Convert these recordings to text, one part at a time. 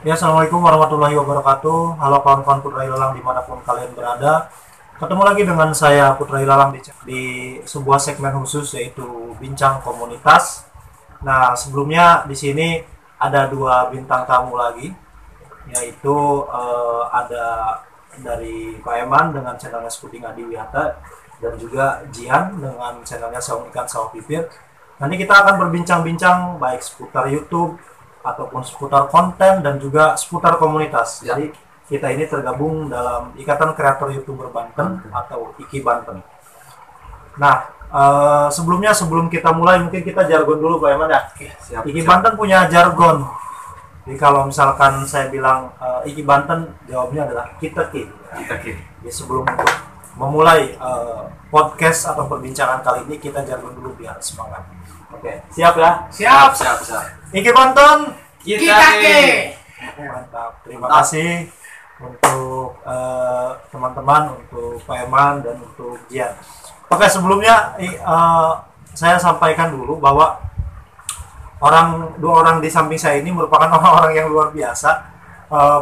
Ya, Assalamualaikum warahmatullahi wabarakatuh. Halo kawan-kawan Putra Ilalang dimanapun kalian berada. Ketemu lagi dengan saya Putra Ilalang di sebuah segmen khusus yaitu Bincang Komunitas. Nah, sebelumnya di sini ada dua bintang tamu lagi, yaitu ada dari Pak Eman dengan channelnya Skuting Adiwiyata dan juga Jihan dengan channelnya Saung Ikan Sawah Pipir. Nanti kita akan berbincang-bincang baik seputar YouTube ataupun seputar konten dan juga seputar komunitas. Ya. Jadi kita ini tergabung dalam Ikatan Kreator YouTuber Banten atau IKI Banten. Nah, sebelum kita mulai mungkin kita jargon dulu Pak Eman ya. Siap, IKI Banten punya jargon. Jadi kalau misalkan saya bilang IKI Banten, jawabnya adalah kita ki. Kita ki. Jadi sebelum untuk memulai podcast atau perbincangan kali ini kita jargon dulu biar semangat. Oke, siap ya? Siap. IKI Banten. Kita ki. Mantap. Terima kasih untuk teman-teman, untuk Pak Eman dan untuk Jian. Oke, sebelumnya saya sampaikan dulu bahwa dua orang di samping saya ini merupakan orang-orang yang luar biasa.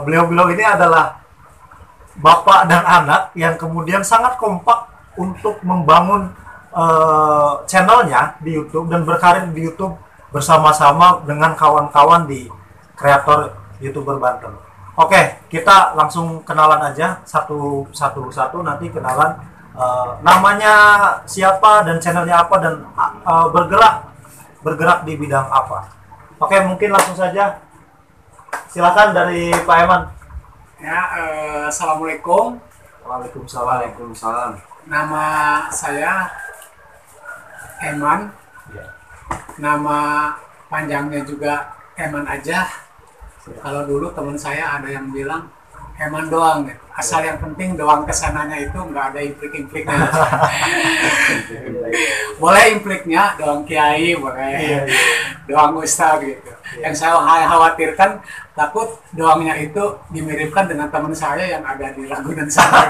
Beliau-beliau ini adalah bapak dan anak yang kemudian sangat kompak untuk membangun channelnya di YouTube dan berkarir di YouTube bersama-sama dengan kawan-kawan di kreator YouTuber Banten. Oke, kita langsung kenalan aja satu nanti kenalan namanya siapa dan channelnya apa dan bergerak di bidang apa. Oke, mungkin langsung saja. Silakan dari Pak Eman. Ya, assalamualaikum. Waalaikumsalam. Waalaikumsalam. Nama saya Eman. Ya. Nama panjangnya juga Eman aja. Kalau dulu teman saya ada yang bilang Eman doang, gitu. Asal yang penting doang kesananya itu nggak ada implik-impliknya. Boleh impliknya doang kiai, boleh doang ustaz gitu. Yang saya khawatirkan takut doangnya itu dimiripkan dengan teman saya yang ada di Ragunan sana.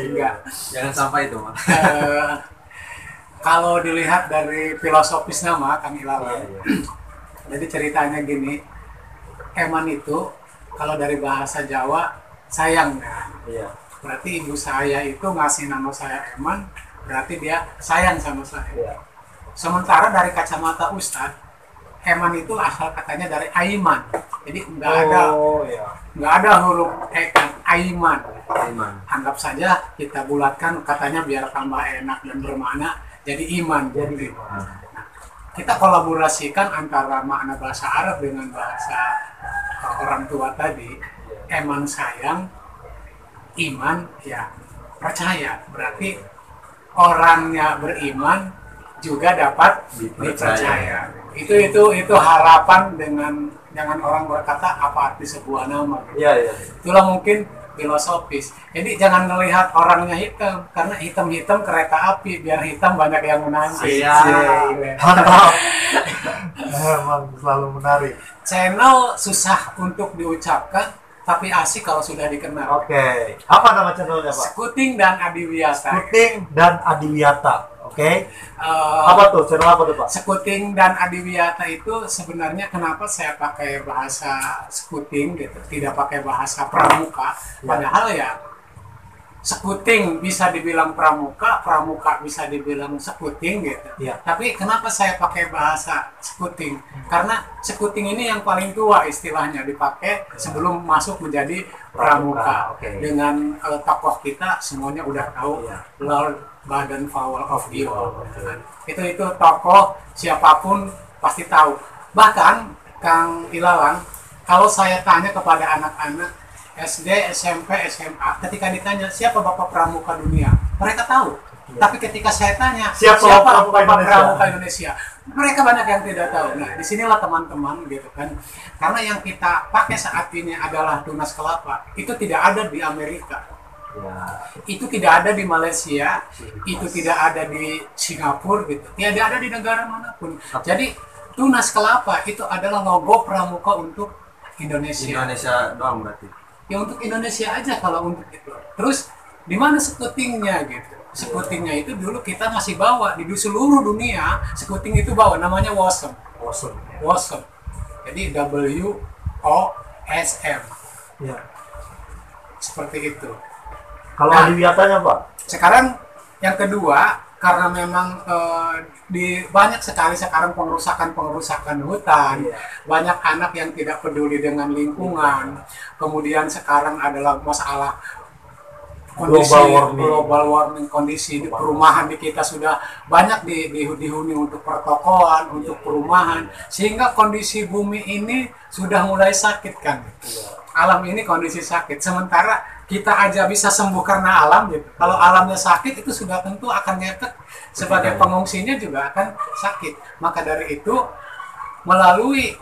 Enggak. Jangan sampai itu, Mas. Kalau dilihat dari filosofis nama Kang Ilalang, jadi ceritanya gini, Eman itu kalau dari bahasa Jawa sayang ya. Iya. Berarti ibu saya itu ngasih nama saya Eman, berarti dia sayang sama saya. Iya. Sementara dari kacamata Ustadz, Eman itu asal katanya dari Aiman, jadi nggak ada huruf kan, Aiman. Iman. Anggap saja kita bulatkan katanya biar tambah enak dan bermakna, jadi iman. Jadi Nah, kita kolaborasikan antara makna bahasa Arab dengan bahasa orang tua tadi. Eman sayang, iman ya percaya. Berarti orangnya beriman juga dapat dipercaya. Itu harapan dengan jangan orang berkata apa arti sebuah nama. Iya. Itulah mungkin filosofis. Jadi jangan melihat orangnya hitam, karena hitam-hitam kereta api, biar hitam banyak yang menanti. Mantap. Emang selalu menarik. Channel susah untuk diucapkan, tapi asik kalau sudah dikenal. Oke. Apa nama channelnya, Pak? Skuting dan Adiwiyata. Skuting dan Adiwiyata. Oke. Eh, Apa tuh? Channel apa tuh, Pak? Skuting dan Adiwiyata itu sebenarnya kenapa saya pakai bahasa skuting gitu, tidak pakai bahasa pramuka. Padahal ya skuting bisa dibilang pramuka, pramuka bisa dibilang skuting gitu. Iya. Tapi kenapa saya pakai bahasa skuting? Karena skuting ini yang paling tua istilahnya dipakai sebelum masuk menjadi pramuka. Oke. Dengan tokoh kita semuanya udah tahu, Iya. Lord Baden Powell of Evil. Itu tokoh siapapun pasti tahu. Bahkan Kang Ilalang, kalau saya tanya kepada anak-anak SD, SMP, SMA, ketika ditanya siapa bapak pramuka dunia, mereka tahu. Tapi ketika saya tanya Siapa bapak pramuka pramuka Indonesia, mereka banyak yang tidak tahu. Nah, disinilah teman-teman gitu kan. Karena yang kita pakai saat ini adalah tunas kelapa. Itu tidak ada di Amerika. Ya. Itu tidak ada di Malaysia, itu tidak ada di Singapura gitu, tidak ada di negara manapun. Jadi tunas kelapa itu adalah logo pramuka untuk Indonesia. Indonesia doang berarti. Ya untuk Indonesia aja kalau untuk itu. Terus di mana skutingnya gitu? Skutingnya itu dulu kita masih bawa di seluruh dunia. Skuting itu bawa namanya wasem. Awesome. Wasem. Jadi WOSM Ya. seperti itu. Kalau Nah. Adiwiyatanya Pak? Sekarang yang kedua, karena memang di banyak sekali sekarang pengerusakan hutan, Iya. banyak anak yang tidak peduli dengan lingkungan. Kemudian sekarang adalah masalah kondisi global warming, kondisi di perumahan di kita sudah banyak dihuni untuk pertokoan, untuk perumahan, sehingga kondisi bumi ini sudah mulai sakit kan. Alam ini kondisi sakit, sementara kita aja bisa sembuh karena alam gitu. Kalau alamnya sakit itu sudah tentu akan ngefek, sebagai pengungsinya juga akan sakit. Maka dari itu melalui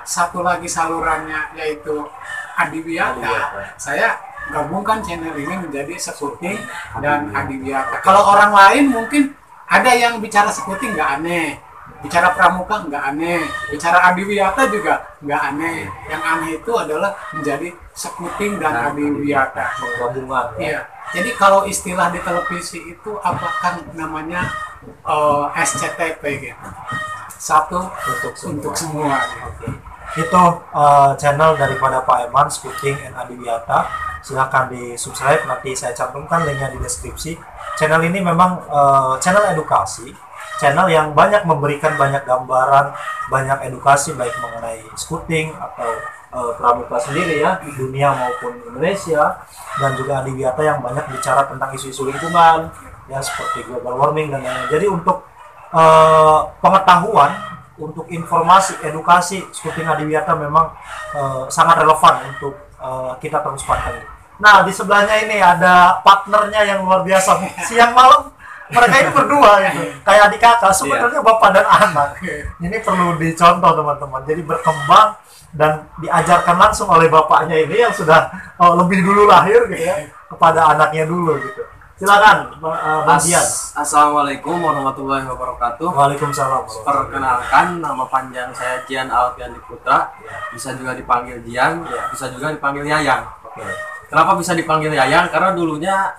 satu lagi salurannya yaitu Adiwiyata, saya gabungkan channel ini menjadi Sekuting dan Adiwiyata. Kalau orang lain mungkin ada yang bicara Sekuting nggak aneh, bicara Pramuka nggak aneh, bicara Adiwiyata juga nggak aneh. Yang aneh itu adalah menjadi Sekuting dan Adiwiyata. Penggabungan. Iya. Jadi kalau istilah di televisi itu apakah namanya SCTP gitu? Satu untuk semua. Gitu. Itu channel daripada Pak Eman, Sekuting and Adiwiyata. Silahkan di subscribe, nanti saya cantumkan linknya di deskripsi. Channel ini memang channel edukasi, channel yang banyak memberikan banyak gambaran, banyak edukasi baik mengenai Sekuting atau Pramuka sendiri ya, di dunia maupun Indonesia, dan juga Adiwiyata yang banyak bicara tentang isu-isu lingkungan ya, seperti global warming dan lain-lain. Jadi untuk pengetahuan, untuk informasi, edukasi, Sekuting Adiwiyata memang sangat relevan untuk kita terus pantau. Nah, di sebelahnya ini ada partnernya yang luar biasa. Siang malam mereka ini berdua gitu, kayak adik kakak, sebenarnya bapak dan anak. Ini perlu dicontoh teman-teman. Jadi berkembang dan diajarkan langsung oleh bapaknya ini yang sudah lebih dulu lahir gitu ya, kepada anaknya dulu gitu. Silakan Bang Jian. Assalamualaikum warahmatullahi wabarakatuh. Waalaikumsalam. Perkenalkan, nama panjang saya Jian Alfian Putra. Bisa juga dipanggil Jian, bisa juga dipanggil Yayang. Oke. Kenapa bisa dipanggil Yayang? Karena dulunya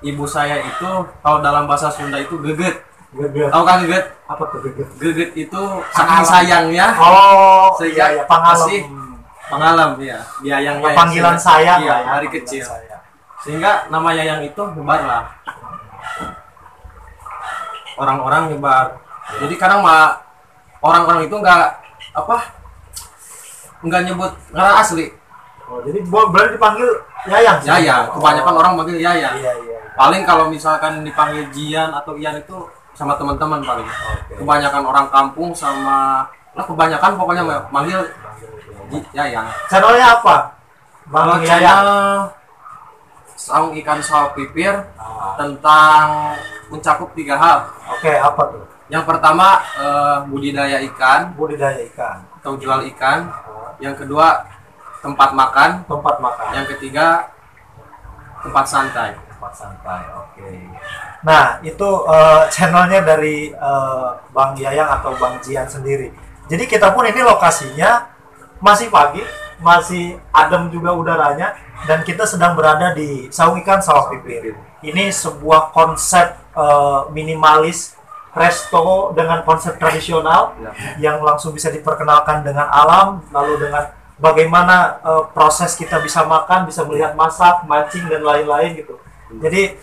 ibu saya itu, kalau dalam bahasa Sunda itu geget. Geget. Tahu kan geget? Apa tuh geget? Geget itu saking sayangnya. Oh, Sehingga iya, pangalam. masih pengalam ya. Yayang ya. Panggilan saya iya, Pak, ya, dari panggilan kecil. saya. Sehingga nama Yayang itu nyebarlah. Orang-orang nyebar. Jadi kadang mah orang-orang itu nggak nyebut ngaran asli. Oh, jadi boleh dipanggil Yayang. Yayang. Kebanyakan orang manggil Yayang. Iya, iya. Paling kalau misalkan dipanggil Jian atau Ian itu sama teman-teman paling. Oke. Kebanyakan orang kampung sama kebanyakan pokoknya manggil Yayang. Channelnya apa? Kalau Bang Yayang. channel Saung Ikan Sawah Pipir tentang mencakup 3 hal. Oke, apa tuh? Yang pertama budidaya ikan Budidaya ikan. atau jual ikan. Yang kedua tempat makan. Tempat makan. Yang ketiga tempat santai. Tempat santai. Oke. Nah, itu channelnya dari Bang Yayang atau Bang Jian sendiri. Jadi kita pun ini lokasinya masih pagi, masih adem juga udaranya, dan kita sedang berada di Saung Ikan Sawah Pipir. Ini sebuah konsep minimalis resto dengan konsep tradisional yang langsung bisa diperkenalkan dengan alam, lalu dengan bagaimana proses kita bisa makan, bisa melihat masak, mancing dan lain-lain gitu. Jadi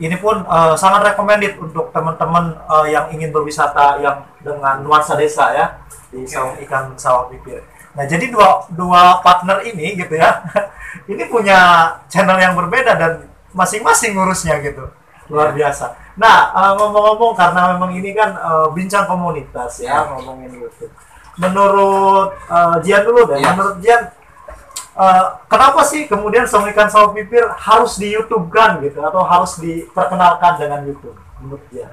ini pun sangat recommended untuk teman-teman yang ingin berwisata yang dengan nuansa desa ya, di Saung Ikan Sawah Pipir. Nah, jadi dua partner ini gitu ya, ini punya channel yang berbeda dan masing-masing ngurusnya gitu, luar biasa. Nah, ngomong-ngomong, karena memang ini kan bincang komunitas ya, ngomongin YouTube. Menurut Jian dulu deh, menurut Jian, kenapa sih kemudian Saung Ikan Sawah Pipir harus di YouTube kan gitu, atau harus diperkenalkan dengan YouTube? Menurut Jian?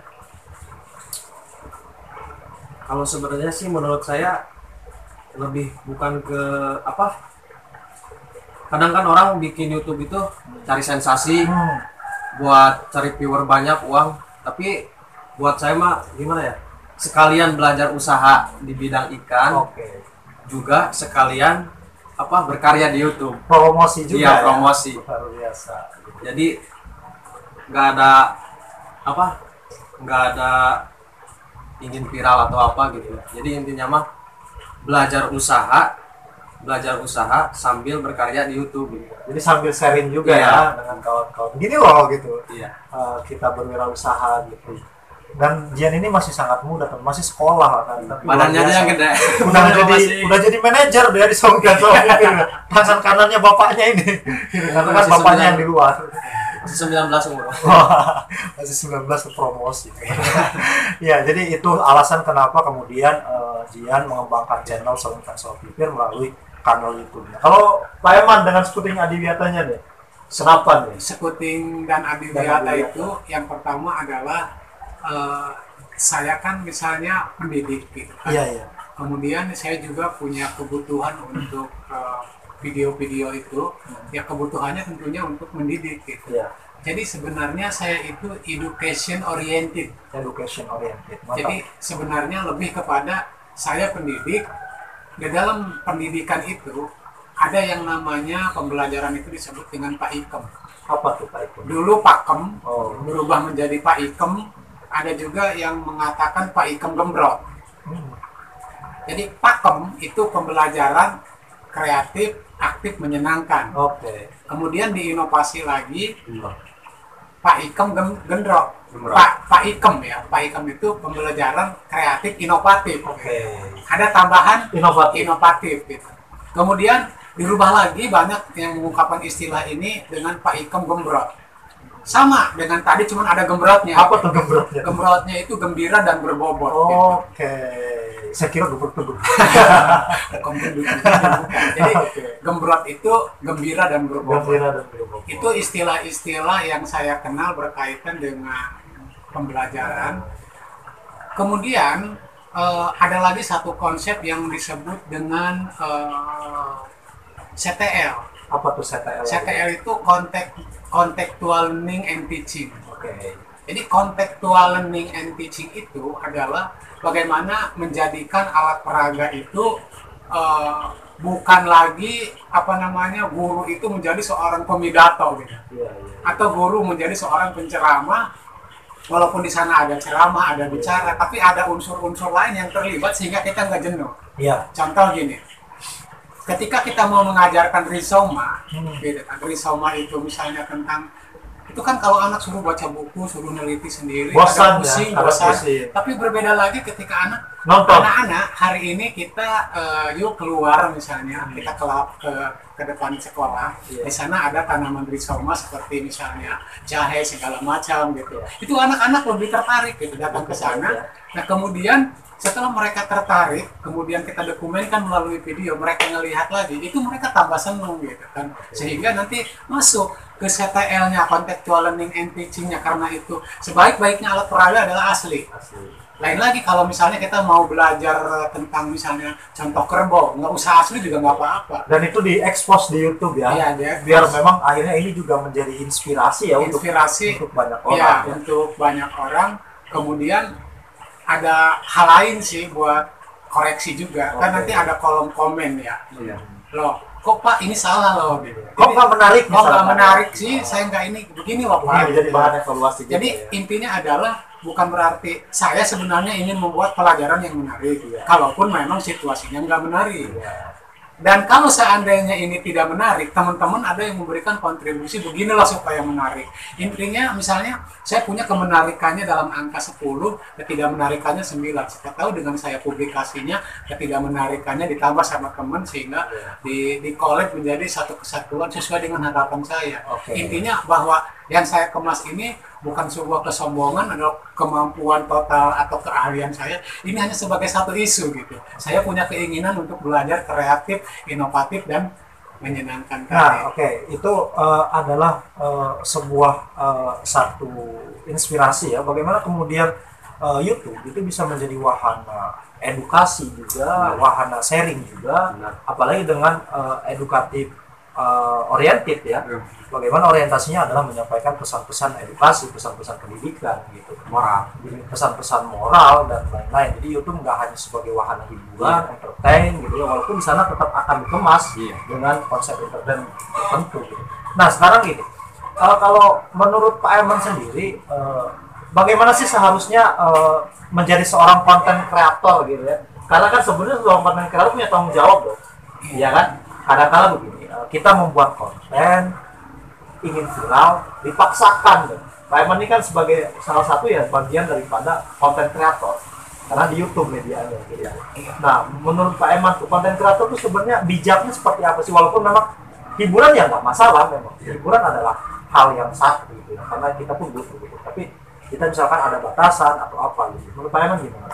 Kalau sebenarnya sih menurut saya lebih bukan ke kadang kan orang bikin YouTube itu cari sensasi, buat cari viewer banyak, uang. Tapi buat saya mah gimana ya, sekalian belajar usaha di bidang ikan. Oke. Juga sekalian berkarya di YouTube, Promosi juga. iya, ya? promosi. Luar biasa. Jadi nggak ada ingin viral atau apa gitu. Jadi intinya mah belajar usaha sambil berkarya di YouTube. Jadi sambil sharing juga Iya. ya dengan kawan-kawan. Gini loh gitu. Iya. Kita berwirausaha gitu. Dan Jian ini masih sangat muda kan, masih sekolah kan. Tapi Badannya luar aja yang biasa. gede. udah jadi manajer dia di Songgan soalnya tangan kanannya bapaknya ini. Karena kan Masih bapaknya 9. yang di luar. Masih 19 umur. Wah, masih 19 ke promosi. Ya, jadi itu alasan kenapa kemudian Jian mengembangkan channel Songgan Soal Pipir melalui kanal YouTube-nya. Kalau Pak Eman dengan Skuting Adiwiatanya nih, kenapa nih? Skuting dan Dan Adiwiyata Adiwiyata. itu yang pertama adalah saya kan misalnya pendidik gitu kan. Iya. Kemudian saya juga punya kebutuhan untuk video-video itu, ya kebutuhannya tentunya untuk mendidik gitu. Iya. Jadi sebenarnya saya itu education oriented. Education oriented. Mantap. Jadi sebenarnya lebih kepada saya pendidik. Di dalam pendidikan itu ada yang namanya pembelajaran itu disebut dengan Pak Ikem. Apa tuh Pak Ikem? Dulu Pak Kem Oh. berubah menjadi Pak Ikem. Ada juga yang mengatakan Pak Ikem Gembrot. Jadi Pakem itu pembelajaran kreatif, aktif, menyenangkan. Oke. Kemudian diinovasi lagi Pak Ikem Gendrot. Gembrot. Pak Ikem ya. Pak Ikem itu pembelajaran kreatif, inovatif. Oke. Ada tambahan Inovatif. inovatif gitu. Kemudian dirubah lagi, banyak yang mengungkapkan istilah ini dengan Pak Ikem Gembrot. Sama dengan tadi, cuman ada gembrotnya. Apa tuh gembrotnya? Gembrotnya itu gembira dan berbobot. Oke. Saya kira gebrot-gebrot. Gitu. Jadi gembrot itu gembira dan berbobot. Gembira dan berbobot. Itu istilah-istilah yang saya kenal berkaitan dengan pembelajaran. Kemudian ada lagi satu konsep yang disebut dengan CTL. Apa tuh CTL? CTL itu contextual learning and teaching. Oke. Jadi contextual learning and teaching itu adalah bagaimana menjadikan alat peraga itu bukan lagi guru itu menjadi seorang pemidato gitu. Iya. Atau guru menjadi seorang penceramah, walaupun di sana ada ceramah, ada bicara, tapi ada unsur-unsur lain yang terlibat sehingga kita nggak jenuh. Iya. Contoh gini, ketika kita mau mengajarkan rizoma, gitu kan, rizoma itu misalnya tentang, itu kan kalau anak suruh baca buku, suruh neliti sendiri, Bosan agak pusing, ya, agak bosan. pusing. Tapi berbeda lagi ketika Nonton. anak-anak hari ini kita yuk keluar misalnya, kita ke depan sekolah, Iya. di sana ada tanaman rizoma seperti misalnya jahe segala macam gitu. Itu anak-anak lebih tertarik gitu datang ke sana. Nah kemudian setelah mereka tertarik, kemudian kita dokumenkan melalui video, mereka ngelihat lagi, itu mereka tambah senang gitu kan. Sehingga nanti masuk ke CTL-nya, contextual learning and teaching-nya, karena itu sebaik-baiknya alat peraga adalah asli. Lain lagi kalau misalnya kita mau belajar tentang misalnya contoh kerbau, nggak usah asli juga nggak apa-apa. Dan itu diekspos di YouTube ya. Iya, dia Biar memang akhirnya ini juga menjadi inspirasi ya inspirasi untuk banyak ya, orang. Ya. untuk banyak orang. Kemudian ada hal lain sih buat koreksi juga. Kan Oke. nanti ada kolom komen ya. Iya. Loh, kok Pak ini salah loh gitu. Kok nggak menarik? Kok nggak misalkan? menarik sih? Saya nggak ini begini loh Pak. Ini jadi bahan evaluasi. Jadi juga, ya. intinya adalah bukan berarti saya sebenarnya ingin membuat pelajaran yang menarik. Iya. Kalaupun memang situasinya nggak menarik. Iya. Dan kalau seandainya ini tidak menarik, teman-teman ada yang memberikan kontribusi beginilah supaya menarik. Intinya misalnya saya punya kemenarikannya dalam angka 10, ketidakmenarikannya 9. Siapa tahu dengan saya publikasinya, ketidakmenarikannya ditambah sama teman sehingga di-collect menjadi satu kesatuan sesuai dengan harapan saya. Oke. Intinya bahwa yang saya kemas ini bukan sebuah kesombongan atau kemampuan total atau keahlian saya. Ini hanya sebagai satu isu gitu. Saya punya keinginan untuk belajar kreatif, inovatif dan menyenangkan. Nah, oke, itu adalah sebuah satu inspirasi ya. Bagaimana kemudian YouTube itu bisa menjadi wahana edukasi juga, wahana sharing juga, apalagi dengan edukatif oriented ya. Bagaimana orientasinya adalah menyampaikan pesan-pesan edukasi, pesan-pesan pendidikan gitu, moral, pesan-pesan moral dan lain-lain. Jadi YouTube nggak hanya sebagai wahana hiburan, entertain gitu ya, walaupun di sana tetap akan dikemas dengan konsep entertain tertentu. Gitu. Nah sekarang gini, kalau menurut Pak Eman sendiri, bagaimana sih seharusnya menjadi seorang konten kreator gitu ya? Karena kan sebenarnya seorang konten kreator punya tanggung jawab dong. Iya kan? Kadang-kadang begini, kita membuat konten ingin viral, dipaksakan dong. Pak Eman ini kan sebagai salah satu ya bagian daripada konten kreator. Karena di YouTube medianya gitu. Nah, menurut Pak Eman tuh konten kreator tuh sebenarnya bijaknya seperti apa sih? Walaupun memang hiburan ya nggak masalah memang. Hiburan adalah hal yang sah gitu. Karena kita pun butuh gitu. Tapi kita misalkan ada batasan atau apa gitu. Menurut Pak Eman gimana?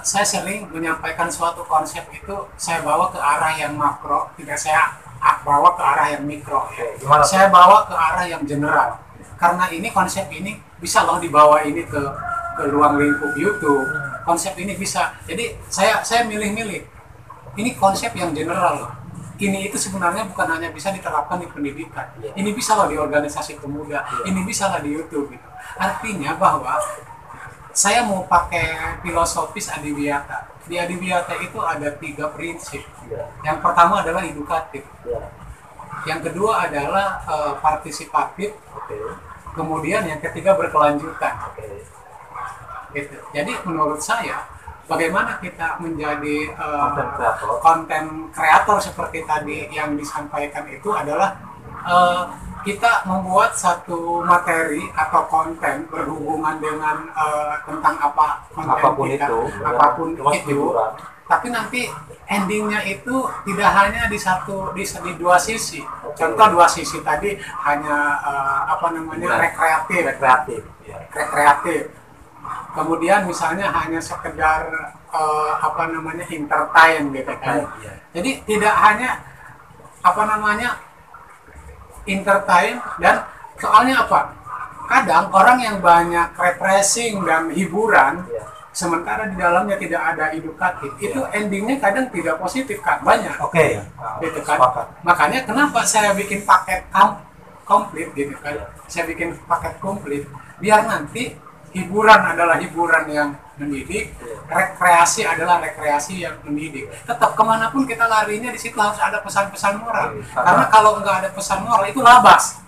Saya sering menyampaikan suatu konsep itu saya bawa ke arah yang makro, tidak saya bawa ke arah yang mikro. Oke, gimana? Saya bawa ke arah yang general. Karena ini konsep ini bisa loh dibawa ini ke ruang lingkup YouTube. Konsep ini bisa. Jadi saya milih-milih. Ini konsep yang general loh. Ini itu sebenarnya bukan hanya bisa diterapkan di pendidikan. Ini bisa loh di organisasi pemuda. Ini bisa lah di YouTube gitu. Artinya bahwa saya mau pakai filosofis Adiwiyata. Di Adiwiyata itu ada 3 prinsip. Yang pertama adalah edukatif. Yang kedua adalah partisipatif. Kemudian yang ketiga berkelanjutan. Gitu. Jadi menurut saya bagaimana kita menjadi konten kreator seperti tadi yang disampaikan itu adalah kita membuat satu materi atau konten berhubungan dengan tentang apa konten apapun kita, itu, apapun itu, hiburan. tapi nanti endingnya itu tidak hanya di dua sisi. Contoh 2 sisi tadi hanya rekreatif. Kemudian misalnya hanya sekedar entertain gitu kan. Jadi tidak hanya entertain, dan soalnya apa? Kadang orang yang banyak refreshing dan hiburan sementara di dalamnya tidak ada edukatif, itu endingnya kadang tidak positif kan, banyak. Gitu kan. Makanya kenapa saya bikin paket komplit gitu kan. Saya bikin paket komplit biar nanti hiburan adalah hiburan yang mendidik, rekreasi adalah rekreasi yang mendidik. Tetap kemanapun kita larinya di situ harus ada pesan-pesan moral. Karena kalau nggak ada pesan moral itu labas.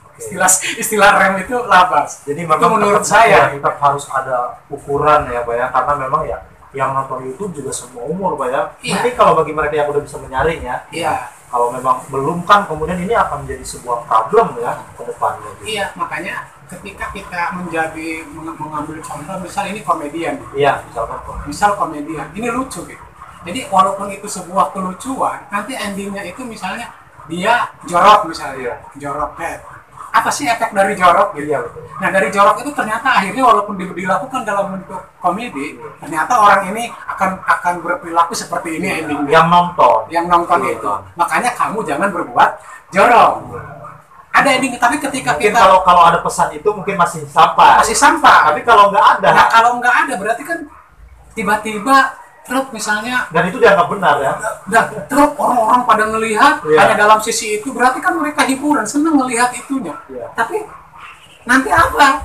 Istilah rem itu labas. Jadi itu menurut saya tetap harus ada ukuran ya, Pak ya. Karena memang ya yang nonton YouTube juga semua umur, Pak ya. Mungkin kalau bagi mereka yang udah bisa menyaring ya. Kalau memang belum kan kemudian ini akan menjadi sebuah problem ya ke depannya. Gitu. Iya, makanya ketika kita mengambil contoh, misal ini komedian. Iya, misal komedian. Ini lucu gitu. Jadi walaupun itu sebuah kelucuan, nanti endingnya itu misalnya dia jorok misalnya. Jorok apa sih efek dari jorok gitu. Nah, dari jorok itu ternyata akhirnya walaupun dilakukan dalam bentuk komedi, ternyata orang ini akan berperilaku seperti ini endingnya. Yang nonton itu. Makanya kamu jangan berbuat jorok. Ada ending, tapi ketika mungkin kita kalau ada pesan itu mungkin masih sampai. Tapi kalau nggak ada. Nah, kalau nggak ada berarti kan tiba-tiba truk misalnya, dan itu dianggap benar ya. Dan truk orang-orang pada ngelihat hanya dalam sisi itu, berarti kan mereka hiburan, seneng ngelihat itunya. Tapi nanti apa?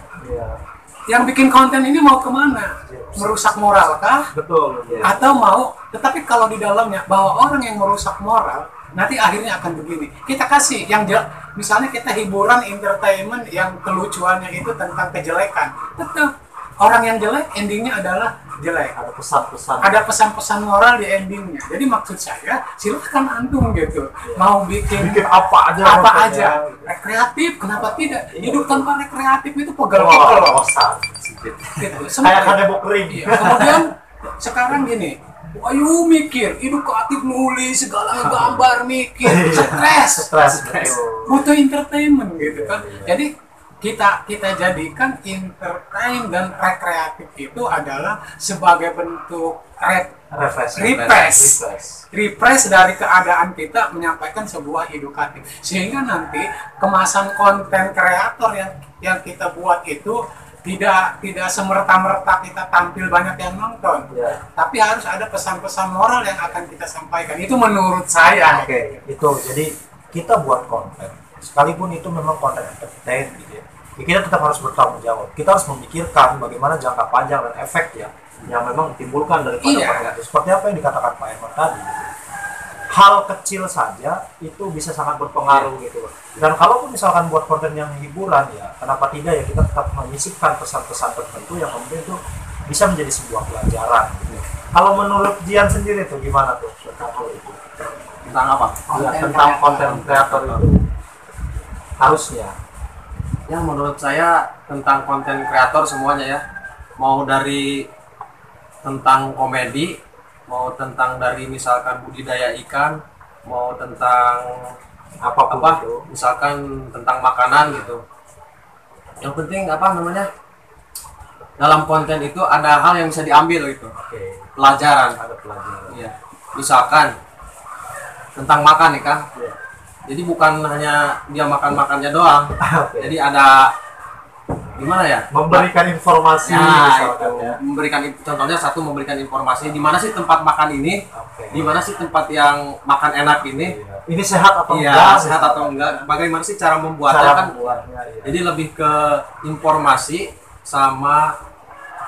Yang bikin konten ini mau kemana? Merusak moral kah? Betul. Atau mau? Tetapi kalau di dalamnya bahwa orang yang merusak moral, nanti akhirnya akan begini. Kita kasih yang misalnya kita hiburan, entertainment yang kelucuannya itu tentang kejelekan. Tetap orang yang jelek endingnya adalah jelek. Ada pesan-pesan. Ada pesan-pesan moral di endingnya. Jadi maksud saya silahkan antum gitu. Mau bikin apa aja. Rekreatif, kenapa tidak? Hidup tanpa rekreatif itu pegel-pegel. Gitu. Kayak kanebo kering. Kemudian sekarang gini. Ayo mikir, hidup kreatif nulis segala gambar mikir, stres. Butuh entertainment gitu kan. Jadi kita jadikan entertain dan rekreatif itu adalah sebagai bentuk refresh dari keadaan kita, menyampaikan sebuah edukatif, sehingga nanti kemasan konten kreator yang kita buat itu tidak semerta-merta kita tampil banyak yang nonton, tapi harus ada pesan-pesan moral yang akan kita sampaikan. Itu menurut saya. Itu jadi kita buat konten, sekalipun itu memang konten entertain gitu ya, kita tetap harus bertanggung jawab. Kita harus memikirkan bagaimana jangka panjang dan efek ya yang memang ditimbulkan dari konten itu. Seperti apa yang dikatakan Pak Eman tadi gitu. Hal kecil saja itu bisa sangat berpengaruh gitu. Dan kalaupun misalkan buat konten yang hiburan ya, kenapa tidak ya kita tetap menyisipkan pesan-pesan tertentu yang kemudian itu bisa menjadi sebuah pelajaran gitu. Kalau menurut Jian sendiri tuh gimana tuh tentang hal itu? Tentang apa? Ya, tentang konten kreator itu harusnya. Ya menurut saya tentang konten kreator semuanya ya, mau dari tentang komedi, mau tentang dari misalkan budidaya ikan, mau tentang Apapun apa itu. misalkan tentang makanan gitu. Yang penting apa namanya, dalam konten itu ada hal yang bisa diambil gitu, Oke, pelajaran. ada pelajaran. Iya, misalkan tentang makan nih kan, Iya. jadi bukan hanya dia makan-makannya doang, Oke. jadi ada gimana ya, Memberikan informasi ya misalkan itu ya. memberikan, contohnya satu, memberikan informasi di mana sih tempat makan ini, Oke. di mana sih tempat yang makan enak ini, Iya. Ini sehat atau iya enggak? sehat atau enggak, bagaimana sih cara membuatnya Cara kan. membuatnya, iya. Jadi lebih ke informasi sama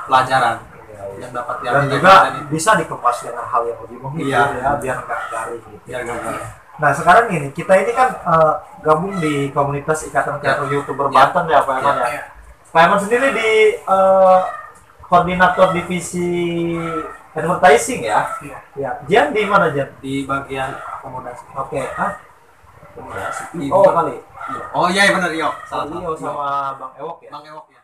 pelajaran Iya, iya. yang dapat Dan diambil dari juga konten itu. bisa dikemas dengan hal yang lebih menghibur Iya. ya, biar nggak garing gitu. Biar gambar. Nah sekarang ini kita ini kan gabung di komunitas Ikatan Kreator YouTuber Ya. Banten ya Pak Eman ya. Iya. Pak Eman sendiri di koordinator divisi advertising ya. Iya. Ya, Jian di mana Jian? Di bagian akomodasi. Oke, Akomodasi. oh kali. Oh iya benar, iya. Salah Lio satu. sama Bang Ewok ya. Bang Ewok ya.